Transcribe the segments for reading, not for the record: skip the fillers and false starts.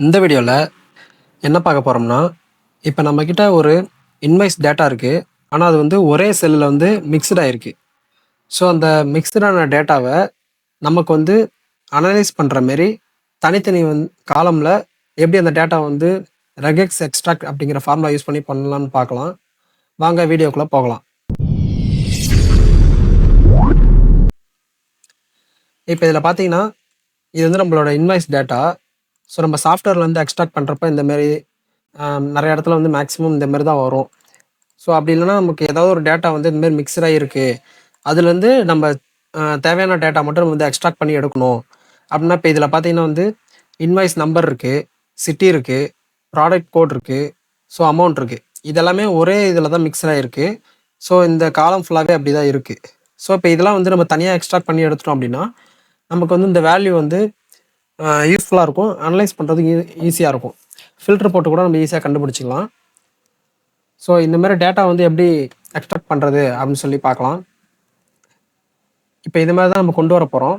இந்த வீடியோவில் என்ன பார்க்க போகிறோம்னா, இப்போ நம்மக்கிட்ட ஒரு இன்வாய்ஸ் டேட்டா இருக்குது. ஆனால் அது வந்து ஒரே செல்லில் வந்து மிக்ஸ்ட் ஆகிருக்கு. ஸோ அந்த மிக்ஸ்டான டேட்டாவை நமக்கு வந்து அனலைஸ் பண்ணுற மாரி தனித்தனி காலமில் எப்படி அந்த டேட்டா வந்து ரெகெக்ஸ் எக்ஸ்ட்ராக்ட் அப்படிங்கிற ஃபார்முலா யூஸ் பண்ணி பண்ணலான்னு பார்க்கலாம். வாங்க வீடியோக்குள்ளே போகலாம். இப்போ இதில் பார்த்தீங்கன்னா, இது வந்து நம்மளோட இன்வாய்ஸ் டேட்டா. ஸோ நம்ம சாஃப்ட்வேரில் வந்து எக்ஸ்ட்ராக்ட் பண்ணுறப்ப இந்தமாரி நிறைய இடத்துல வந்து மேக்ஸிமம் இந்த மாதிரி தான் வரும். ஸோ அப்படி இல்லைன்னா நமக்கு ஏதாவது ஒரு டேட்டா வந்து இந்தமாரி மிக்சடாக இருக்குது, அதுலேருந்து நம்ம தேவையான டேட்டா மட்டும் நம்ம வந்து எக்ஸ்ட்ராக்ட் பண்ணி எடுக்கணும் அப்படின்னா, இப்போ இதில் பார்த்தீங்கன்னா வந்து இன்வாய்ஸ் நம்பர் இருக்குது, சிட்டி இருக்குது, ப்ராடக்ட் கோட் இருக்குது, ஸோ அமௌண்ட் இருக்குது. இதெல்லாமே ஒரே இதில் தான் மிக்சடாக இருக்குது. ஸோ இந்த காலம் ஃபுல்லாகவே அப்படி தான் இருக்குது. ஸோ இப்போ இதெல்லாம் வந்து நம்ம தனியாக எக்ஸ்ட்ராக்ட் பண்ணி எடுத்துட்டோம் அப்படின்னா, நமக்கு வந்து இந்த வேல்யூ வந்து யூஸ்ஃபுல்லாக இருக்கும். அனலைஸ் பண்ணுறதுக்கு ஈஸியாக இருக்கும். ஃபில்டர் போட்டு கூட நம்ம ஈஸியாக கண்டுபிடிச்சிக்கலாம். ஸோ இந்த மாதிரி டேட்டா வந்து எப்படி எக்ஸ்ட்ராக்ட் பண்ணுறது அப்படின்னு சொல்லி பார்க்கலாம். இப்போ இது மாதிரி தான் நம்ம கொண்டு வர போகிறோம்.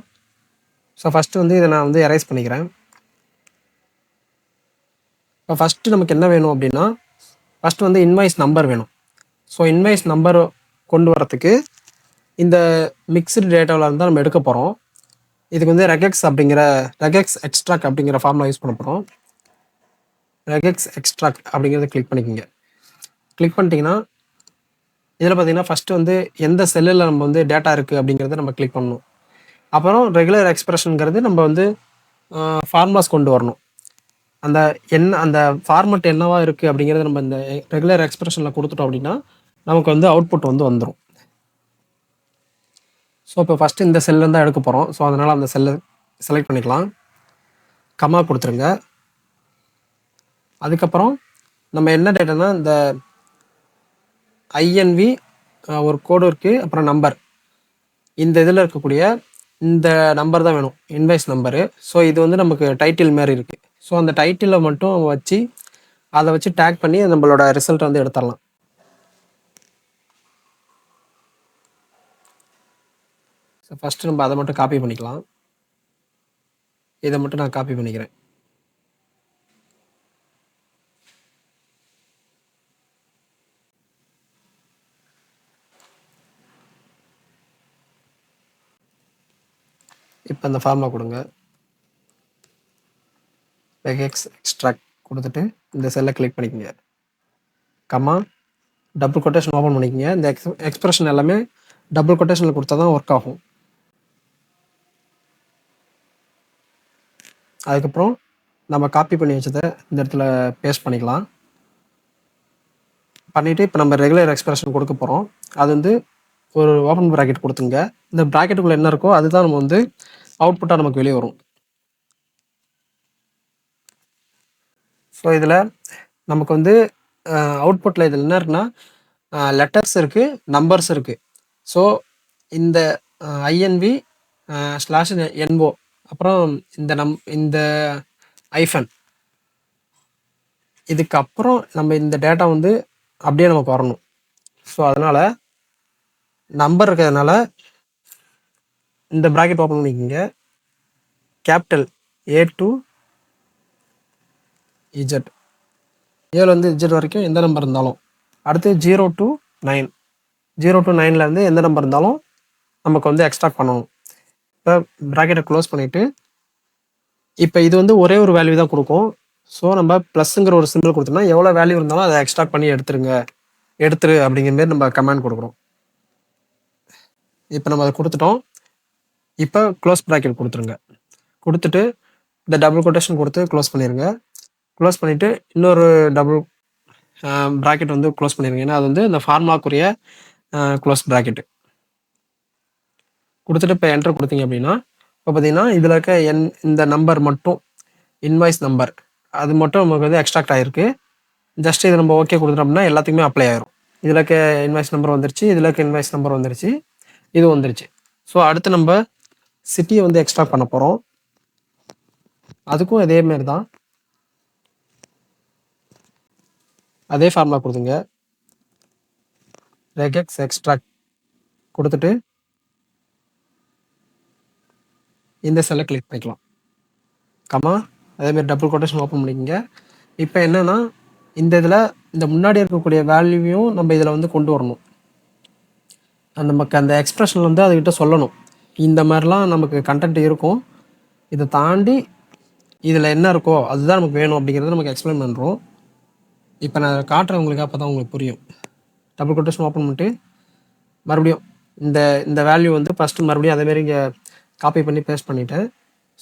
ஸோ ஃபஸ்ட்டு வந்து இதை நான் வந்து எரேஸ் பண்ணிக்கிறேன். இப்போ ஃபஸ்ட்டு நமக்கு என்ன வேணும் அப்படின்னா, ஃபஸ்ட்டு வந்து இன்வாய்ஸ் நம்பர் வேணும். ஸோ இன்வாய்ஸ் நம்பர் கொண்டு வரத்துக்கு இந்த மிக்ஸ்டு டேட்டாவில் இருந்தால் நம்ம எடுக்க போகிறோம். இதுக்கு வந்து ரெகெக்ஸ் எக்ஸ்ட்ராக்ட் அப்படிங்கிற ஃபார்முலா யூஸ் பண்ண போகிறோம். ரெகெக்ஸ் எக்ஸ்ட்ராக்ட் அப்படிங்கிறத கிளிக் பண்ணிக்கோங்க. கிளிக் பண்ணிட்டீங்கன்னா இதில் பார்த்தீங்கன்னா ஃபஸ்ட்டு வந்து எந்த செல்லில் நம்ம வந்து டேட்டா இருக்குது அப்படிங்கிறத நம்ம கிளிக் பண்ணணும். அப்புறம் ரெகுலர் எக்ஸ்பிரஷனுங்கிறது நம்ம வந்து ஃபார்முலாஸ் கொண்டு வரணும். அந்த ஃபார்மெட் என்னவா இருக்குது அப்படிங்கிறத நம்ம இந்த ரெகுலர் எக்ஸ்பிரஷனில் கொடுத்துட்டோம் அப்படின்னா நமக்கு வந்து அவுட்புட் வந்து வந்துடும். ஸோ இப்போ ஃபஸ்ட்டு இந்த செல்லேருந்து தான் எடுக்க போகிறோம். ஸோ அதனால் அந்த செல்லை செலக்ட் பண்ணிக்கலாம். கமா கொடுத்துருங்க. அதுக்கப்புறம் நம்ம என்ன டேட்டானா இந்த ஐஎன்வி ஒரு கோடு இருக்குது, அப்புறம் நம்பர். இந்த இதில் இருக்கக்கூடிய இந்த நம்பர் தான் வேணும், இன்வாய்ஸ் நம்பரு. ஸோ இது வந்து நமக்கு டைட்டில் மாதிரி இருக்குது. ஸோ அந்த டைட்டிலை மட்டும் வச்சு அதை வச்சு டேக் பண்ணி நம்மளோட ரிசல்ட் வந்து எடுத்துடலாம். ஸோ ஃபஸ்ட்டு நம்ம அதை மட்டும் காப்பி பண்ணிக்கலாம். இதை மட்டும் நான் காப்பி பண்ணிக்கிறேன். இப்போ அந்த ஃபார்முலா கொடுங்க. ரெகெக்ஸ் எக்ஸ்ட்ராக்ட் கொடுத்துட்டு இந்த செல்லை கிளிக் பண்ணிக்கோங்க. கமா டபுள் கொட்டேஷன் ஓப்பன் பண்ணிக்கோங்க. இந்த எக்ஸ்பிரஷன் எல்லாமே டபுள் கொட்டேஷனில் கொடுத்தா தான் ஒர்க் ஆகும். அதுக்கப்புறம் நம்ம காப்பி பண்ணி வச்சதை இந்த இடத்துல பேஸ்ட் பண்ணிக்கலாம். பண்ணிவிட்டு இப்போ நம்ம ரெகுலர் எக்ஸ்பிரஷன் கொடுக்க போகிறோம். அது வந்து ஒரு ஓப்பன் ப்ராக்கெட் கொடுத்துங்க. இந்த ப்ராக்கெட்டுக்குள்ளே என்ன இருக்கோ அதுதான் நம்ம வந்து அவுட்புட்டாக நமக்கு வெளியே வரும். ஸோ இதில் நமக்கு வந்து அவுட்புட்டில் இதில் என்ன இருக்குன்னா லெட்டர்ஸ் இருக்குது, நம்பர்ஸ் இருக்குது. ஸோ இந்த ஐஎன்வி ஸ்லாஷ் என்ஓ அப்புறம் இந்த ஐஃபன் இதுக்கப்புறம் நம்ம இந்த டேட்டா வந்து அப்படியே நமக்கு வரணும். ஸோ அதனால் நம்பர் இருக்கிறதுனால இந்த ப்ராக்கெட் ஓப்பன் பண்ணிக்கோங்க. கேபிட்டல் A to Z, ஏல வந்து Z வரைக்கும் எந்த நம்பர் இருந்தாலும், அடுத்து 0 to 9, 0 to 9லேருந்து எந்த நம்பர் இருந்தாலும் நமக்கு வந்து எக்ஸ்ட்ராக்ட் பண்ணணும். இப்போ ப்ராக்கெட்டை க்ளோஸ் பண்ணிவிட்டு இப்போ இது வந்து ஒரே ஒரு வேல்யூ தான் கொடுக்கும். ஸோ நம்ம ப்ளஸ்ங்கிற ஒரு சிம்பிள் கொடுத்தோம்னா எவ்வளோ வேல்யூ இருந்தாலும் அதை எக்ஸ்ட்ராக்ட் பண்ணி எடுத்துரு அப்படிங்கிற மாரி நம்ம கமெண்ட் கொடுக்குறோம். இப்போ நம்ம அதை கொடுத்துட்டோம். இப்போ க்ளோஸ் ப்ராக்கெட் கொடுத்துருங்க. கொடுத்துட்டு இந்த டபுள் கொட்டேஷன் கொடுத்து க்ளோஸ் பண்ணிடுங்க. க்ளோஸ் பண்ணிவிட்டு இன்னொரு டபுள் ப்ராக்கெட் வந்து க்ளோஸ் பண்ணிடுங்க. ஏன்னா அது வந்து இந்த ஃபார்முலாக்குரிய க்ளோஸ் ப்ராக்கெட்டு கொடுத்துட்டு இப்போ என்டர் கொடுத்தீங்க அப்படின்னா இப்போ பார்த்தீங்கன்னா இதில் இருக்க இந்த நம்பர் மட்டும் இன்வாய்ஸ் நம்பர் அது மட்டும் நமக்கு வந்து எக்ஸ்ட்ராக்ட் ஆகிருக்கு. ஜஸ்ட் இதை நம்ம ஓகே கொடுத்துட்டோம் அப்படின்னா எல்லாத்துக்குமே அப்ளை ஆயிரும். இதில் இருக்க இன்வாய்ஸ் நம்பர் வந்துருச்சு, இதில் இருக்க இன்வாய்ஸ் நம்பர் வந்துருச்சு, இது வந்துருச்சு. ஸோ அடுத்து நம்ம சிட்டியை வந்து எக்ஸ்ட்ராக்ட் பண்ண போகிறோம். அதுக்கும் அதேமாரி தான் அதே ஃபார்முலா கொடுத்துங்க. ரெகெக்ஸ் எக்ஸ்ட்ராக்ட் கொடுத்துட்டு இந்த செல்லை கிளிக் பண்ணிக்கலாம். கமா அதேமாதிரி டபுள் கொட்டேஷன் ஓப்பன் பண்ணிக்கோங்க. இப்போ என்னென்னா இந்த இதில் இந்த முன்னாடி இருக்கக்கூடிய வேல்யூவையும் நம்ம இதில் வந்து கொண்டு வரணும். நமக்கு அந்த எக்ஸ்பிரஷன் வந்து அதுக்கிட்ட சொல்லணும், இந்த மாதிரிலாம் நமக்கு கண்டென்ட் இருக்கும், இதை தாண்டி இதில் என்ன இருக்கோ அதுதான் நமக்கு வேணும் அப்படிங்கிறத நமக்கு எக்ஸ்பிளைன் பண்ணுறோம். இப்போ நான் காட்டுறேன் உங்களுக்கு, அப்போ தான் உங்களுக்கு புரியும். டபுள் கொட்டேஷன் ஓப்பன் பண்ணிட்டு மறுபடியும் இந்த இந்த வேல்யூ வந்து ஃபஸ்ட்டு மறுபடியும் அதேமாரி இங்கே காப்பி பண்ணி பேஸ்ட் பண்ணிவிட்டேன்.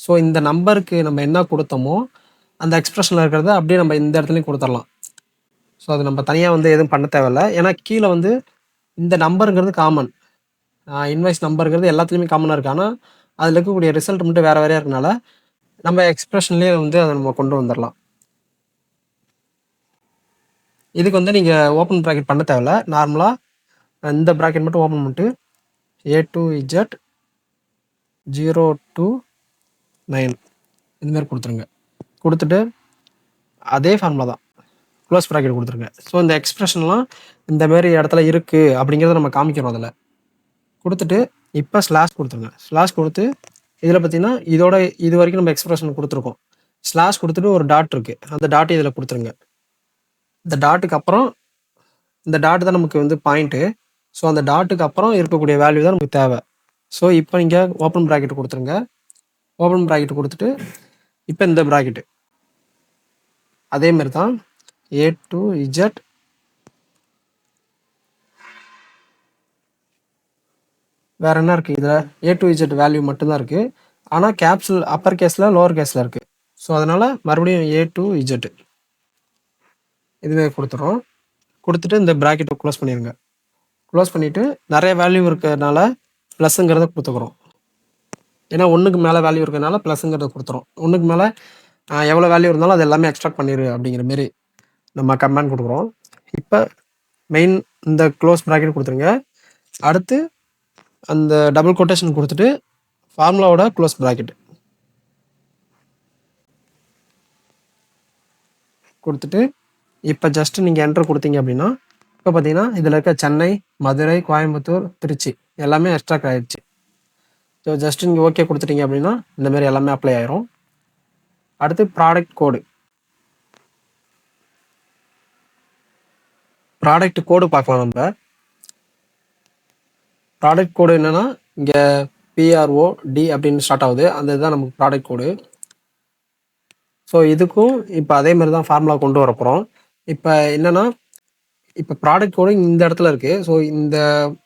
ஸோ இந்த நம்பருக்கு நம்ம என்ன கொடுத்தோமோ அந்த எக்ஸ்பிரஷனில் இருக்கிறத அப்படியே நம்ம இந்த இடத்துலையும் கொடுத்துடலாம். ஸோ அது நம்ம தனியாக வந்து எதுவும் பண்ண தேவையில்ல. ஏன்னா கீழே வந்து இந்த நம்பருங்கிறது காமன், இன்வாய்ஸ் நம்பருங்கிறது எல்லாத்துலேயுமே காமனாக இருக்குது. ஆனால் அதில் இருக்கக்கூடிய ரிசல்ட் மட்டும் வேறு வேறையாக இருக்கனால நம்ம எக்ஸ்பிரஷன்லேயே வந்து அதை நம்ம கொண்டு வந்துடலாம். இதுக்கு வந்து நீங்கள் ஓப்பன் ப்ராக்கெட் பண்ண தேவையில்ல. நார்மலாக இந்த ப்ராக்கெட் மட்டும் ஓப்பன் பண்ணிட்டு A to Z 0 to 9 இதுமாரி கொடுத்துருங்க. கொடுத்துட்டு அதே ஃபார்முலா தான், க்ளோஸ் ப்ராக்கெட் கொடுத்துருங்க. ஸோ இந்த எக்ஸ்பிரஷன்லாம் இந்தமாரி இடத்துல இருக்குது அப்படிங்கிறத நம்ம காமிக்கிறோம். அதில் கொடுத்துட்டு இப்போ ஸ்லாஷ் கொடுத்துருங்க. ஸ்லாஷ் கொடுத்து இதில் பார்த்தீங்கன்னா இதோட இது வரைக்கும் நம்ம எக்ஸ்பிரஷன் கொடுத்துருக்கோம். ஸ்லாஷ் கொடுத்துட்டு ஒரு டாட் இருக்குது, அந்த டாட் இதில் கொடுத்துருங்க. இந்த டாட்டுக்கு அப்புறம் இந்த டாட் தான் நமக்கு வந்து பாயிண்ட்டு. ஸோ அந்த டாட்டுக்கு அப்புறம் இருக்கக்கூடிய வேல்யூ தான் நமக்கு தேவை. ஸோ இப்போ நீங்கள் ஓப்பன் ப்ராக்கெட் கொடுத்துருங்க. ஓப்பன் ப்ராக்கெட் கொடுத்துட்டு இப்போ இந்த ப்ராக்கெட்டு அதேமாரி தான் A to Z வேறு என்ன இருக்குது இதில், A to Z வேல்யூ மட்டும்தான் இருக்குது. ஆனால் கேப்ஸில் அப்பர் கேஸில் லோவர் கேஸில் இருக்குது. ஸோ அதனால் மறுபடியும் A to Z இதுவே கொடுத்துட்றோம். கொடுத்துட்டு இந்த ப்ராக்கெட்டை க்ளோஸ் பண்ணிடுங்க. க்ளோஸ் பண்ணிவிட்டு நிறைய வேல்யூ இருக்கிறதுனால ப்ளஸ்ஸுங்கிறத கொடுத்துக்குறோம். ஏன்னா ஒன்றுக்கு மேலே வேல்யூ இருக்கிறதுனால ப்ளஸ்ஸுங்கிறத கொடுத்துரும். ஒன்றுக்கு மேலே எவ்வளோ வேல்யூ இருந்தாலும் அது எல்லாமே எக்ஸ்ட்ராக்ட் பண்ணிடு அப்படிங்கிற மாரி நம்ம கமெண்ட் கொடுக்குறோம். இப்போ மெயின் இந்த க்ளோஸ் ப்ராக்கெட் கொடுத்துருங்க. அடுத்து அந்த டபுள் கொட்டேஷன் கொடுத்துட்டு ஃபார்முலாவோட க்ளோஸ் ப்ராக்கெட் கொடுத்துட்டு இப்போ ஜஸ்ட்டு நீங்கள் என்ட்ரு கொடுத்தீங்க அப்படின்னா இப்போ பார்த்தீங்கன்னா இதில் இருக்க சென்னை, மதுரை, கோயம்புத்தூர், திருச்சி எல்லாமே எக்ஸ்ட்ராக்ட் ஆகிடுச்சு. ஸோ ஜஸ்ட்டு நீங்கள் ஓகே கொடுத்துட்டீங்க அப்படின்னா இந்தமாரி எல்லாமே அப்ளை ஆயிரும். அடுத்து ப்ராடக்ட் கோடு. ப்ராடக்ட் கோடு பார்க்கலாம். நம்ம ப்ராடக்ட் கோடு என்னென்னா இங்கே PROD அப்படின்னு ஸ்டார்ட் ஆகுது, அந்த இதுதான் நமக்கு ப்ராடக்ட் கோடு. ஸோ இதுக்கும் இப்போ அதே மாதிரி தான் ஃபார்முலா கொண்டு வர போகிறோம். இப்போ என்னென்னா இப்போ ப்ராடக்ட் கோடு இந்த இடத்துல இருக்குது. ஸோ இந்த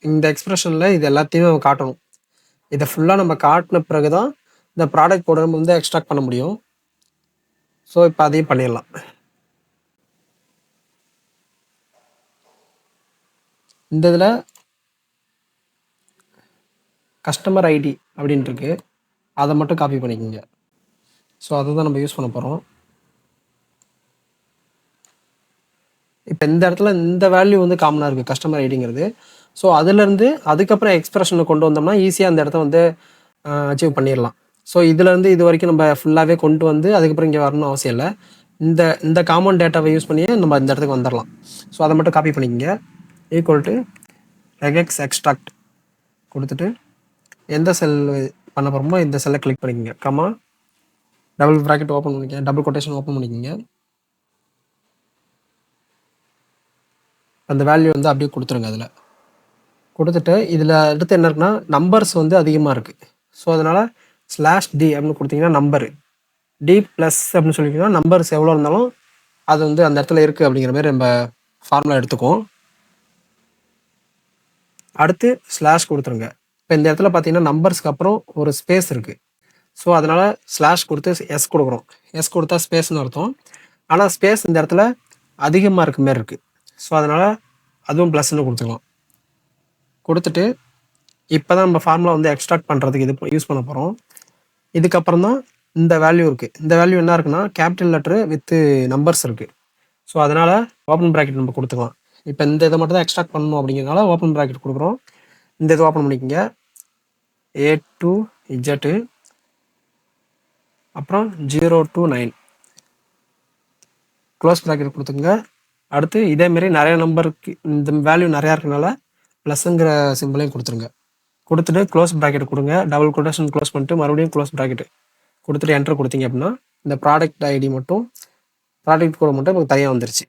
இந்த எக்ஸ்பிரஷனில் இது எல்லாத்தையுமே நம்ம காட்டணும். இதை ஃபுல்லாக நம்ம காட்டின பிறகு தான் இந்த ப்ராடக்ட் கோடை நம்ம வந்து எக்ஸ்ட்ராக்ட் பண்ண முடியும். ஸோ இப்போ அதையும் பண்ணிடலாம். இந்த இதில் கஸ்டமர் ஐடி அப்படின்ட்டு இருக்கு, அதை மட்டும் காப்பி பண்ணிக்கோங்க. ஸோ அதை தான் நம்ம யூஸ் பண்ண போகிறோம். இப்போ இந்த இடத்துல இந்த வேல்யூ வந்து காமனாக இருக்குது, கஸ்டமர் ஐடிங்கிறது. ஸோ அதுலேருந்து அதுக்கப்புறம் எக்ஸ்பிரஷனை கொண்டு வந்தோம்னா ஈஸியாக அந்த இடத்த வந்து அச்சீவ் பண்ணிடலாம். ஸோ இதுலேருந்து இது வரைக்கும் நம்ம ஃபுல்லாகவே கொண்டு வந்து அதுக்கப்புறம் இங்கே வரணும் அவசியம் இல்லை. இந்த இந்த காமன் டேட்டாவை யூஸ் பண்ணியே நம்ம இந்த இடத்துக்கு வந்துடலாம். ஸோ அதை மட்டும் காப்பி பண்ணிக்கோங்க. ஈக்குவல் டு ரெகெக்ஸ் எக்ஸ்ட்ராக்ட் கொடுத்துட்டு எந்த செல் பண்ண போகிறோமோ இந்த செல்லை கிளிக் பண்ணிக்கோங்க. கமா டபுள் ப்ராக்கெட் ஓப்பன் பண்ணிக்கங்க, டபுள் கொட்டேஷன் ஓப்பன் பண்ணிக்கோங்க. அந்த வேல்யூ வந்து அப்படியே கொடுத்துருங்க. அதில் கொடுத்துட்டு இதில் அடுத்து என்ன இருக்குன்னா நம்பர்ஸ் வந்து அதிகமாக இருக்குது. ஸோ அதனால் /D அப்படின்னு கொடுத்தீங்கன்னா நம்பரு D ப்ளஸ் அப்படின்னு சொல்லிட்டிங்கன்னா நம்பர்ஸ் எவ்வளோ இருந்தாலும் அது வந்து அந்த இடத்துல இருக்குது அப்படிங்கிற மாதிரி நம்ம ஃபார்முலா எடுத்துக்குவோம். அடுத்து ஸ்லாஷ் கொடுத்துருங்க. இப்போ இந்த இடத்துல பார்த்தீங்கன்னா நம்பர்ஸ்க்கு அப்புறம் ஒரு ஸ்பேஸ் இருக்குது. ஸோ அதனால் ஸ்லாஷ் கொடுத்து எஸ் கொடுக்குறோம். எஸ் கொடுத்தா ஸ்பேஸ்னு அர்த்தம். ஆனால் ஸ்பேஸ் இந்த இடத்துல அதிகமாக இருக்க மாதிரி இருக்குது. ஸோ அதனால் அதுவும் ப்ளஸ்ன்னு கொடுத்துக்கலாம். கொடுத்துட்டு இப்போ தான் நம்ம ஃபார்முலா வந்து எக்ஸ்ட்ராக்ட் பண்ணுறதுக்கு இது யூஸ் பண்ண போகிறோம். இதுக்கப்புறம் தான் இந்த வேல்யூ இருக்குது. இந்த வேல்யூ என்ன இருக்குன்னா கேபிட்டல் லெட்ரு வித்து நம்பர்ஸ் இருக்குது. ஸோ அதனால் ஓப்பன் ப்ராக்கெட் நம்ம கொடுத்துக்கலாம். இப்போ இந்த இதை மட்டும் தான் எக்ஸ்ட்ராக்ட் பண்ணணும் அப்படிங்கிறனால ஓப்பன் ப்ராக்கெட் கொடுக்குறோம். இந்த இதை ஓப்பன் பண்ணிக்கோங்க. A to Z அப்புறம் 0 to 9 க்ளோஸ் ப்ராக்கெட் கொடுத்துங்க. அடுத்து இதேமாரி நிறைய நம்பருக்கு இந்த வேல்யூ நிறையா இருக்கனால ப்ளஸ்ஸுங்கிற சிம்பிளையும் கொடுத்துருங்க. கொடுத்துட்டு க்ளோஸ் ப்ராக்கெட் கொடுங்க. டபுள் கொட்டேஷன் க்ளோஸ் பண்ணிட்டு மறுபடியும் க்ளோஸ் ப்ராக்கெட் கொடுத்துட்டு என்டர் கொடுத்தீங்க அப்படின்னா இந்த ப்ராடக்ட் ஐடி மட்டும் ப்ராடக்ட் கோடு மட்டும் நமக்கு தனியாக வந்துருச்சு.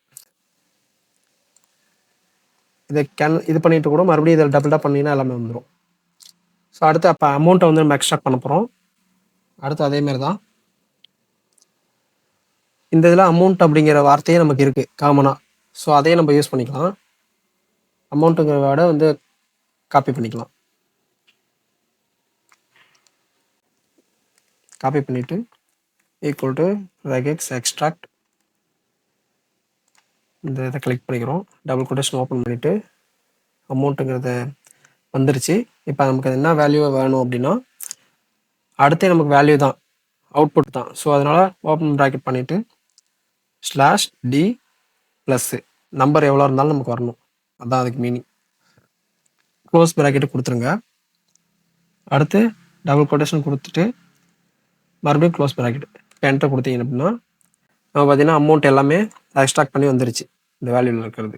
இதை இது பண்ணிட்டு கூட மறுபடியும் இதில் டபுள் டாப் பண்ணிங்கன்னா எல்லாமே வந்துடும். ஸோ அடுத்து அப்போ அமௌண்ட்டை வந்து நம்ம எக்ஸ்ட்ராக்ட் பண்ண போகிறோம். அடுத்து அதேமாரி தான் இந்த இதில் அமௌண்ட் அப்படிங்கிற வார்த்தையே நமக்கு இருக்குது காமனாக. ஸோ அதையே நம்ம யூஸ் பண்ணிக்கலாம். அமௌண்ட்டுங்கிற வேர்டை வந்து காப்பி பண்ணிக்கலாம். காப்பி பண்ணிவிட்டு ஈக்குவல் டு ரெகெக்ஸ் எக்ஸ்ட்ராக்ட் இந்த இதை கிளிக் பண்ணிக்கிறோம். டபுள் கொட்டேஷன் ஓப்பன் பண்ணிவிட்டு அமௌண்ட்டுங்கிறத வந்துருச்சு. இப்போ நமக்கு என்ன வேல்யூ வேணும் அப்படின்னா அடுத்தே நமக்கு வேல்யூ தான், அவுட்புட் தான். ஸோ அதனால் ஓப்பன் ப்ராக்கெட் பண்ணிவிட்டு /d ப்ளஸ்ஸு நம்பர் எவ்வளோ இருந்தாலும் நமக்கு வரணும், அதுதான் அதுக்கு மீனிங். க்ளோஸ் ப்ராக்கெட்டு கொடுத்துருங்க. அடுத்து டபுள் கொட்டேஷன் கொடுத்துட்டு மறுபடியும் க்ளோஸ் ப்ராக்கெட் என்டர் கொடுத்தீங்க அப்படின்னா நம்ம பார்த்தீங்கன்னா அமௌண்ட் எல்லாமே எக்ஸ்ட்ராக்ட் பண்ணி வந்துருச்சு இந்த வேல்யூவில் இருக்கிறது.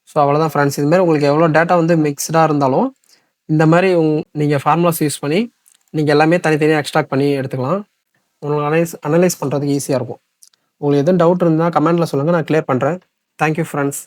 ஸோ அவ்வளோதான் ஃப்ரெண்ட்ஸ். இதுமாதிரி உங்களுக்கு எவ்வளோ டேட்டா வந்து மிக்ஸ்டாக இருந்தாலும் இந்த மாதிரி நீங்கள் ஃபார்முலாஸ் யூஸ் பண்ணி நீங்கள் எல்லாமே தனித்தனியாக எக்ஸ்ட்ராக்ட் பண்ணி எடுத்துக்கலாம். உங்களுக்கு அனலைஸ் பண்ணுறதுக்கு ஈஸியாக இருக்கும். உங்களுக்கு எதுவும் டவுட் இருந்தால் கமெண்ட்டில் சொல்லுங்கள், நான் கிளியர் பண்ணுறேன். Thank you friends.